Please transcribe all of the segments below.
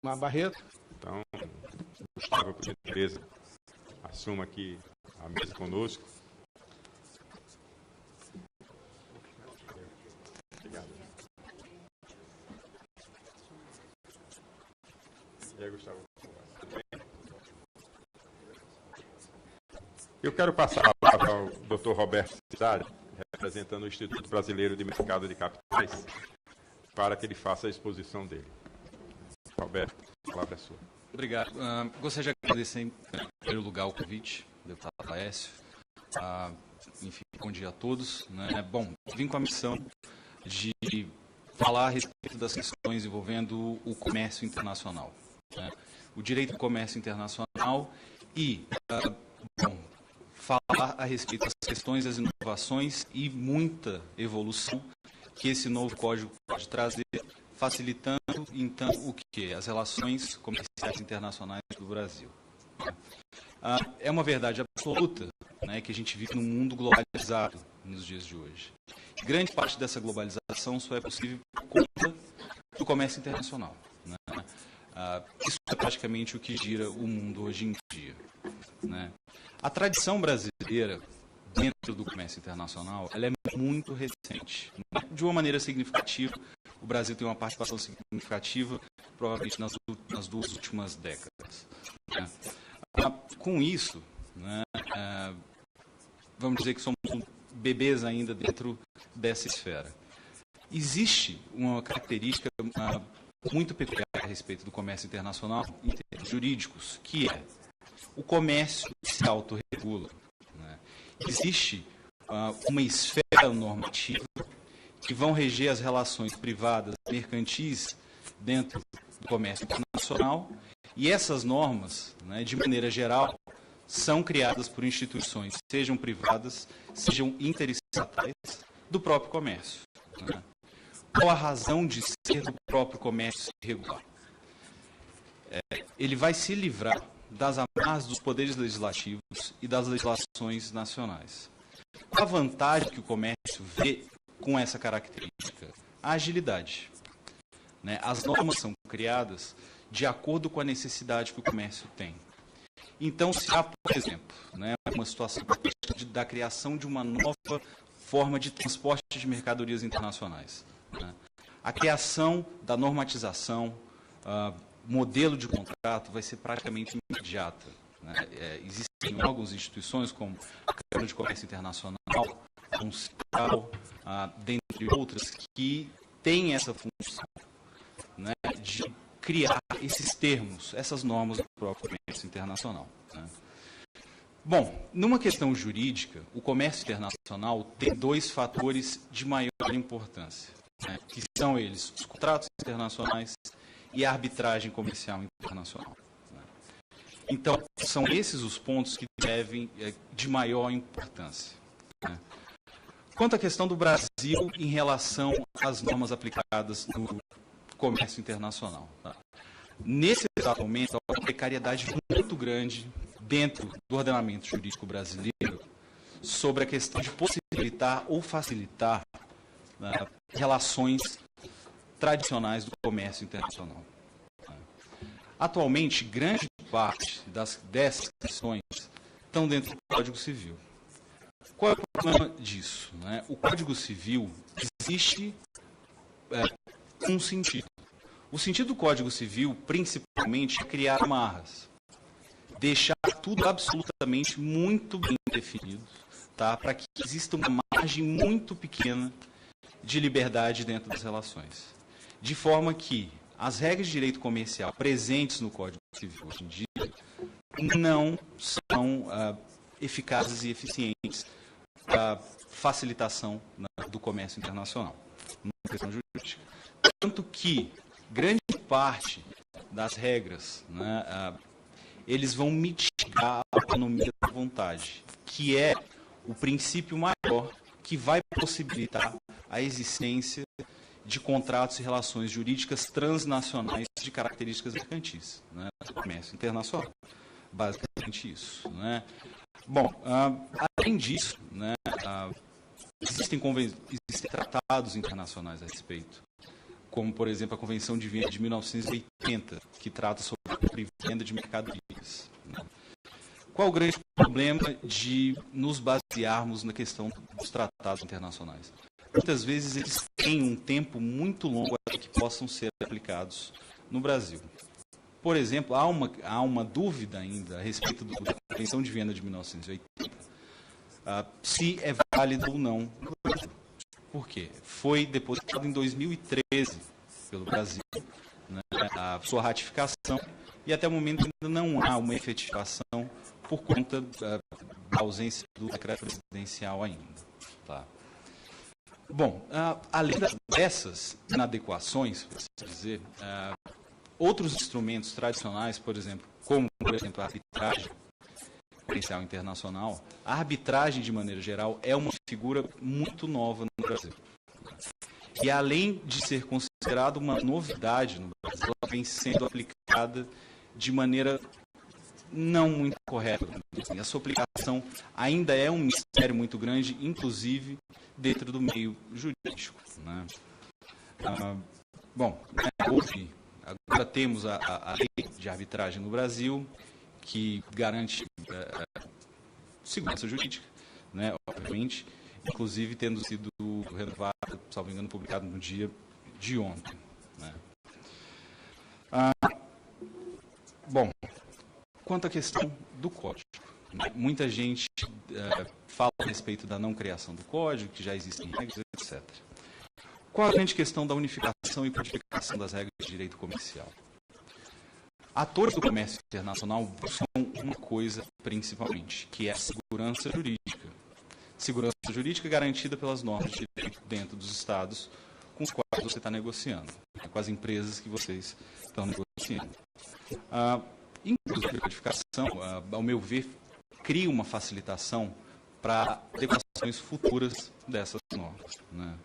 Barreto. Então, Gustavo, por gentileza, assuma aqui a mesa conosco. Obrigado. E aí, Gustavo? Eu quero passar a palavra ao Dr. Roberto Cidade, representando o Instituto Brasileiro de Mercado de Capitais, para que ele faça a exposição dele. Roberto, a palavra é sua. Obrigado. Gostaria de agradecer, em primeiro lugar, o convite, deputado Aécio. Enfim, bom dia a todos. Bom, vim com a missão de falar a respeito das questões envolvendo o comércio internacional, o direito do comércio internacional e, falar a respeito das questões das inovações e muita evolução que esse novo código pode trazer, facilitando, então, o que? As relações comerciais internacionais do Brasil. É uma verdade absoluta, que a gente vive num mundo globalizado nos dias de hoje. Grande parte dessa globalização só é possível por conta do comércio internacional. Isso é praticamente o que gira o mundo hoje em dia. A tradição brasileira dentro do comércio internacional ela é muito recente. De uma maneira significativa, o Brasil tem uma participação significativa, provavelmente nas 2 últimas décadas. Com isso, vamos dizer que somos bebês ainda dentro dessa esfera. Existe uma característica muito peculiar a respeito do comércio internacional em termos jurídicos, que é o comércio se autorregula. Existe uma esfera normativa que vão reger as relações privadas mercantis dentro do comércio internacional e essas normas, de maneira geral, são criadas por instituições, sejam privadas, sejam interestatais, do próprio comércio. Qual a razão de ser do próprio comércio regular? Ele vai se livrar das amarras dos poderes legislativos e das legislações nacionais. Qual a vantagem que o comércio vê com essa característica? A agilidade. As normas são criadas de acordo com a necessidade que o comércio tem. Então, se há, por exemplo, uma situação da criação de uma nova forma de transporte de mercadorias internacionais, a criação da normatização, modelo de contrato vai ser praticamente imediata. Existem algumas instituições, como a Câmara de Comércio Internacional, a Uncial, dentre outras, que têm essa função de criar esses termos, essas normas do próprio comércio internacional. Bom, numa questão jurídica, o comércio internacional tem 2 fatores de maior importância, que são eles os contratos internacionais e a arbitragem comercial internacional. Então, são esses os pontos que devem de maior importância. Quanto à questão do Brasil em relação às normas aplicadas no comércio internacional. Nesse exato momento, há uma precariedade muito grande dentro do ordenamento jurídico brasileiro sobre a questão de possibilitar ou facilitar relações tradicionais do comércio internacional. Atualmente, grande parte dessas questões estão dentro do Código Civil. Qual é o problema disso? O Código Civil existe um sentido. O sentido do Código Civil, principalmente, é criar amarras. Deixar tudo absolutamente muito bem definido, para que exista uma margem muito pequena de liberdade dentro das relações. De forma que as regras de direito comercial presentes no Código Civil hoje em dia não são eficazes e eficientes para a facilitação do comércio internacional, numa questão jurídica. Tanto que grande parte das regras, eles vão mitigar a autonomia da vontade, que é o princípio maior que vai possibilitar a existência de contratos e relações jurídicas transnacionais de características mercantis, do comércio internacional. Basicamente isso. Bom, além disso, existem tratados internacionais a respeito como, por exemplo, a Convenção de Viena de 1980, que trata sobre a compra e venda de mercadorias. Qual o grande problema de nos basearmos na questão dos tratados internacionais? Muitas vezes eles têm um tempo muito longo até que possam ser aplicados no Brasil. Por exemplo, há uma dúvida ainda a respeito da Convenção de Viena de 1980, se é válida ou não no Brasil. Por quê? Foi depositado em 2013 pelo Brasil, né, a sua ratificação, e até o momento ainda não há uma efetivação por conta da ausência do decreto presidencial ainda. Tá? Bom, além dessas inadequações, por assim dizer, outros instrumentos tradicionais, por exemplo, a arbitragem comercial internacional, a arbitragem, de maneira geral, é uma figura muito nova no Brasil. E, além de ser considerada uma novidade no Brasil, ela vem sendo aplicada de maneira não muito correta. A sua aplicação ainda é um mistério muito grande, inclusive dentro do meio jurídico. Né? Agora temos a lei de arbitragem no Brasil, que garante segurança jurídica, né, obviamente, inclusive tendo sido renovado, salvo engano, publicado no dia de ontem. Né? Quanto à questão do código, né, muita gente fala a respeito da não criação do código, que já existem regras, etc. Qual a grande questão da unificação e codificação das regras de direito comercial? Atores do comércio internacional buscam uma coisa, principalmente, que é a segurança jurídica. Segurança jurídica garantida pelas normas de direito dentro dos estados com os quais você está negociando, com as empresas que vocês estão negociando. Inclusive, a codificação, ao meu ver, cria uma facilitação para adequações futuras dessas normas. Né?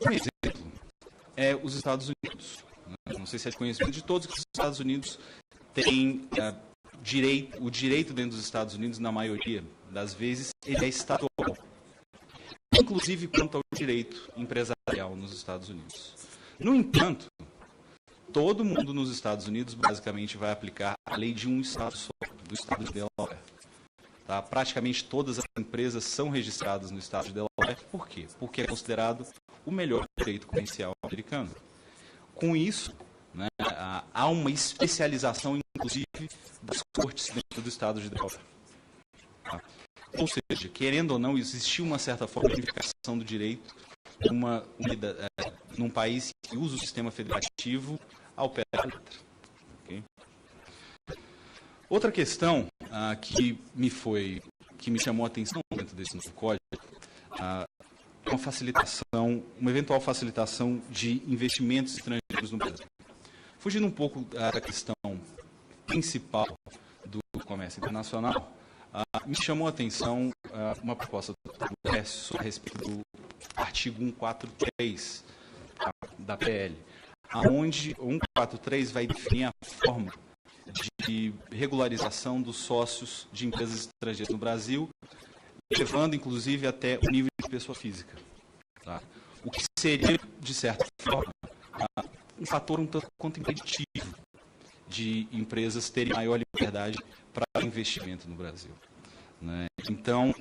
Um exemplo é os Estados Unidos. Não sei se é de conhecimento de todos que os Estados Unidos têm o direito dentro dos Estados Unidos, na maioria das vezes, ele é estadual. Inclusive quanto ao direito empresarial nos Estados Unidos. No entanto, todo mundo nos Estados Unidos basicamente vai aplicar a lei de um estado só, do estado de Delaware. Tá? Praticamente todas as empresas são registradas no estado de Delaware. Por quê? Porque é considerado o melhor direito comercial americano. Com isso, né, há uma especialização, inclusive, das cortes dentro do estado de Delaware. Tá? Ou seja, querendo ou não, existiu uma certa forma de unificação do direito num país que usa o sistema federativo ao pé da letra. Okay? Outra questão que me chamou a atenção dentro desse novo código, uma eventual facilitação de investimentos estrangeiros no Brasil. Fugindo um pouco da questão principal do comércio internacional, me chamou a atenção uma proposta do Congresso a respeito do artigo 143 da PL, onde o 143 vai definir a forma de regularização dos sócios de empresas estrangeiras no Brasil, levando, inclusive, até o nível de pessoa física. Tá? O que seria, de certa forma, um fator um tanto quanto impeditivo de empresas terem maior liberdade para investimento no Brasil. Né? Então,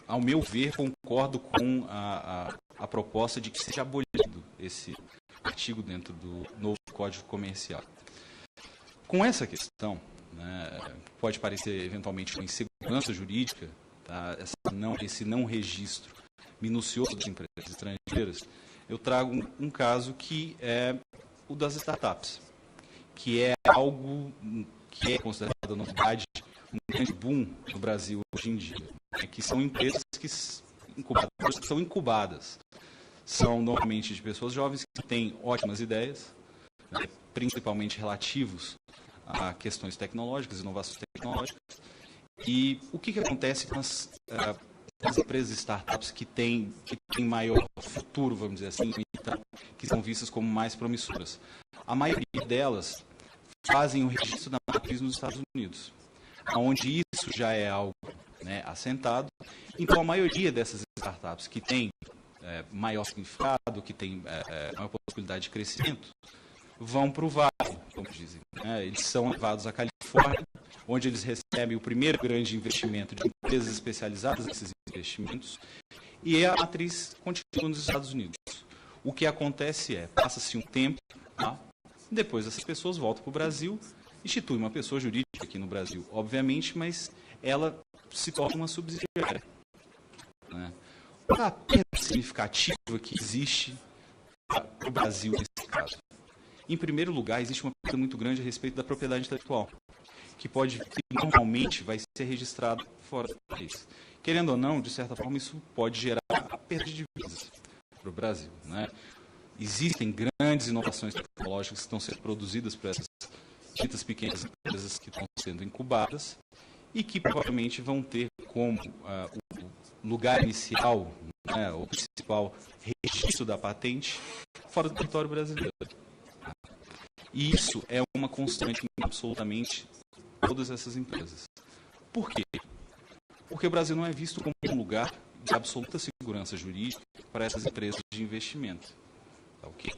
ao meu ver, concordo com a proposta de que seja abolido esse artigo dentro do novo Código Comercial. Com essa questão, né, pode parecer eventualmente uma insegurança jurídica, tá? Esse não registro minucioso das empresas estrangeiras, eu trago um caso que é o das startups, que é algo que é considerado novidade, um grande boom no Brasil hoje em dia, né, que são empresas que são incubadas. São normalmente de pessoas jovens que têm ótimas ideias, né, principalmente relativos a questões tecnológicas, inovações tecnológicas. E o que acontece com as empresas startups que têm maior futuro, vamos dizer assim, que são vistas como mais promissoras? A maioria delas fazem o registro da matriz nos Estados Unidos, onde isso já é algo, né, assentado. Então, a maioria dessas startups que têm maior significado, que têm maior possibilidade de crescimento, vão para o vale, como dizem. Eles são levados à Califórnia, onde eles recebem o primeiro grande investimento de empresas especializadas nesses investimentos, e a matriz continua nos Estados Unidos. O que acontece passa-se um tempo, depois essas pessoas voltam para o Brasil, institui uma pessoa jurídica aqui no Brasil, obviamente, mas ela se torna uma subsidiária. Qual a perda significativa que existe no Brasil nesse caso? Em primeiro lugar, existe uma perda muito grande a respeito da propriedade intelectual, que normalmente vai ser registrado fora do país. Querendo ou não, de certa forma, isso pode gerar a perda de divisas para o Brasil. Existem grandes inovações tecnológicas que estão sendo produzidas por essas ditas pequenas empresas que estão sendo incubadas e que provavelmente vão ter como o lugar inicial, o principal registro da patente, fora do território brasileiro. E isso é uma constante em absolutamente todas essas empresas. Por quê? Porque o Brasil não é visto como um lugar de absoluta segurança jurídica para essas empresas de investimento. Okay?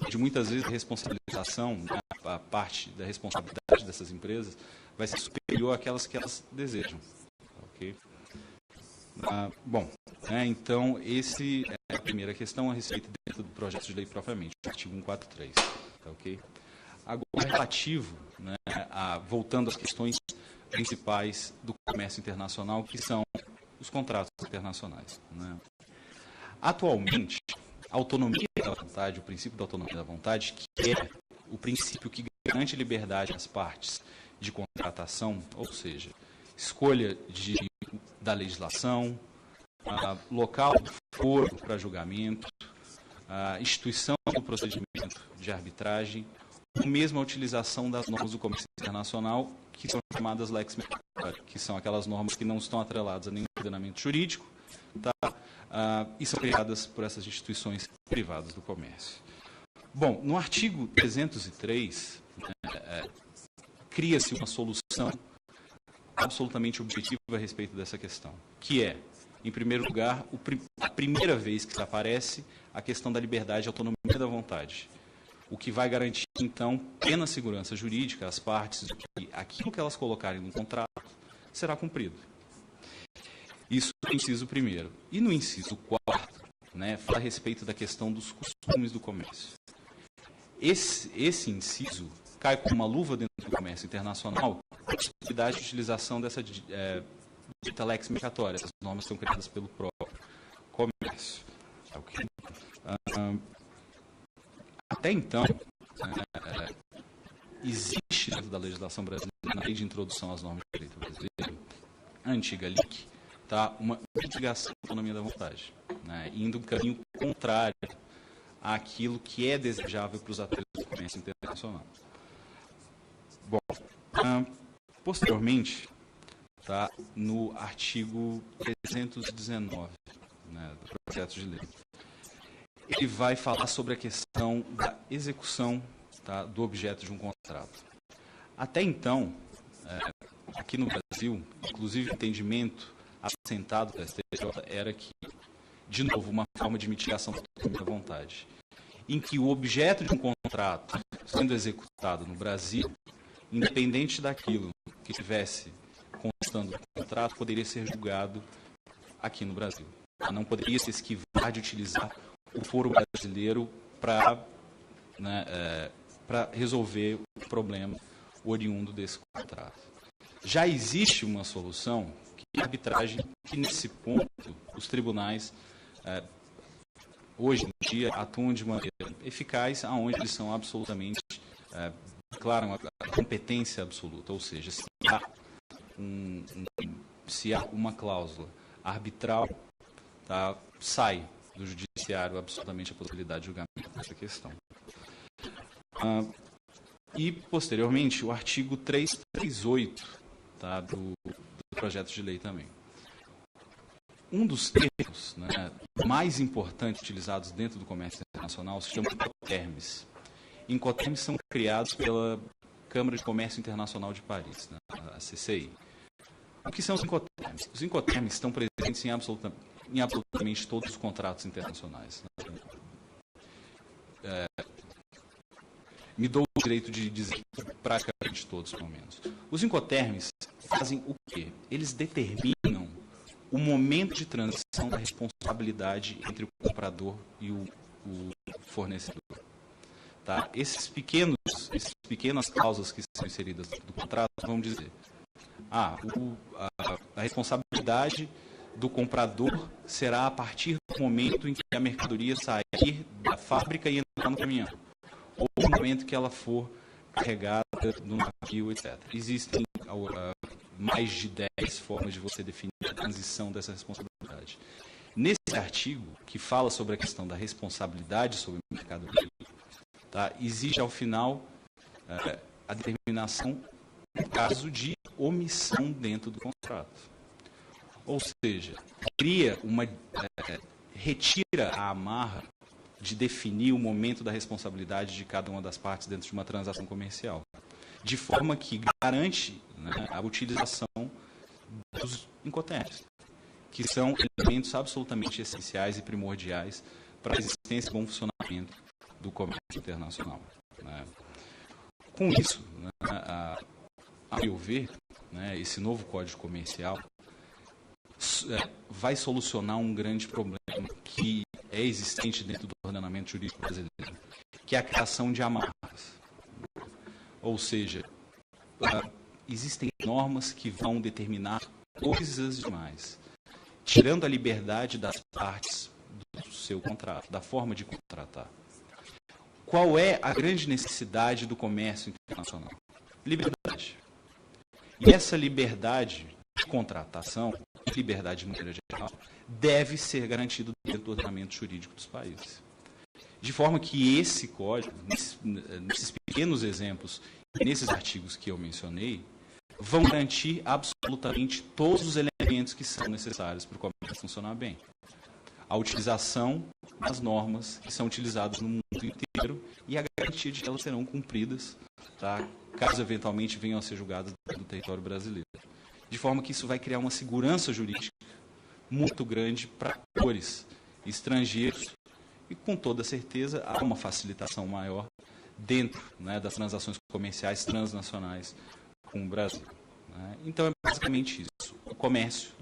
De muitas vezes a responsabilização, a parte da responsabilidade dessas empresas vai ser superior àquelas que elas desejam. Okay? Então, essa é a primeira questão a respeito dentro do projeto de lei propriamente, o artigo 143. Okay? Agora, relativo, voltando às questões principais do comércio internacional, que são os contratos internacionais. Atualmente, a autonomia da vontade, o princípio da autonomia da vontade, que é o princípio que garante liberdade às partes de contratação, ou seja, escolha da legislação, local do foro para julgamento, instituição do procedimento de arbitragem, ou mesmo a utilização das normas do comércio internacional, que são chamadas lex mercator, que são aquelas normas que não estão atreladas a nenhum ordenamento jurídico, e são criadas por essas instituições privadas do comércio. Bom, no artigo 303, cria-se uma solução absolutamente objetiva a respeito dessa questão, que é, em primeiro lugar, a primeira vez que se aparece a questão da liberdade e autonomia da vontade, o que vai garantir, então, plena segurança jurídica às partes de que aquilo que elas colocarem no contrato será cumprido. Isso no inciso primeiro. E no inciso quarto, fala a respeito da questão dos costumes do comércio. Esse inciso cai como uma luva dentro do comércio internacional a possibilidade de utilização dessa dita lex mercatória, essas normas são criadas pelo próprio comércio. Okay? Até então, existe dentro da legislação brasileira, na lei de introdução às normas de direito brasileiro, a antiga LIC, uma mitigação da autonomia da vontade, indo um caminho contrário àquilo que é desejável para os atores do comércio internacional. Bom, posteriormente, no artigo 319 do projeto de lei, ele vai falar sobre a questão da execução do objeto de um contrato. Até então, aqui no Brasil, inclusive o entendimento assentado da STJ era que, de novo, uma forma de mitigação da autonomia da vontade, em que o objeto de um contrato sendo executado no Brasil, independente daquilo que estivesse constando no contrato, poderia ser julgado aqui no Brasil. Não poderia se esquivar de utilizar o foro brasileiro para resolver o problema oriundo desse contrato. Já existe uma solução, que é a arbitragem, que nesse ponto os tribunais, hoje em dia, atuam de maneira eficaz, aonde eles são absolutamente, declaram a competência absoluta, ou seja, se há uma cláusula arbitral, sai do judiciário absolutamente a possibilidade de julgamento dessa questão. E, posteriormente, o artigo 338 do projeto de lei também. Um dos termos mais importantes utilizados dentro do comércio internacional se chama Incoterms. Incoterms são criados pela Câmara de Comércio Internacional de Paris, a CCI. O que são os Incoterms? Os Incoterms estão presentes em absolutamente todos os contratos internacionais. Me dou o direito de dizer praticamente todos, pelo menos. Os incoterms fazem o quê? Eles determinam o momento de transição da responsabilidade entre o comprador e o fornecedor. Tá? Essas pequenas causas que são inseridas no contrato vão dizer a responsabilidade do comprador será a partir do momento em que a mercadoria sair da fábrica e entrar no caminhão, ou no momento que ela for carregada no navio, etc. Existem mais de 10 formas de você definir a transição dessa responsabilidade. Nesse artigo, que fala sobre a questão da responsabilidade sobre o mercadoria, tá, existe ao final a determinação no caso de omissão dentro do contrato. Ou seja, retira a amarra de definir o momento da responsabilidade de cada uma das partes dentro de uma transação comercial, de forma que garante, né, a utilização dos incoterms, que são elementos absolutamente essenciais e primordiais para a existência e bom funcionamento do comércio internacional. Né. Com isso, né, a meu ver, né, esse novo Código Comercial vai solucionar um grande problema que é existente dentro do ordenamento jurídico brasileiro, que é a criação de amarras. Ou seja, existem normas que vão determinar coisas demais, tirando a liberdade das partes do seu contrato, da forma de contratar. Qual é a grande necessidade do comércio internacional? Liberdade. E essa liberdade de contratação, liberdade de maneira geral, deve ser garantida dentro do ordenamento jurídico dos países. De forma que esse código, nesses pequenos exemplos, nesses artigos que eu mencionei, vão garantir absolutamente todos os elementos que são necessários para o comércio funcionar bem. A utilização das normas que são utilizadas no mundo inteiro e a garantia de que elas serão cumpridas, tá, caso eventualmente venham a ser julgadas no território brasileiro. De forma que isso vai criar uma segurança jurídica muito grande para atores estrangeiros e, com toda certeza, há uma facilitação maior dentro, né, das transações comerciais transnacionais com o Brasil. Né? Então, é basicamente isso. O comércio,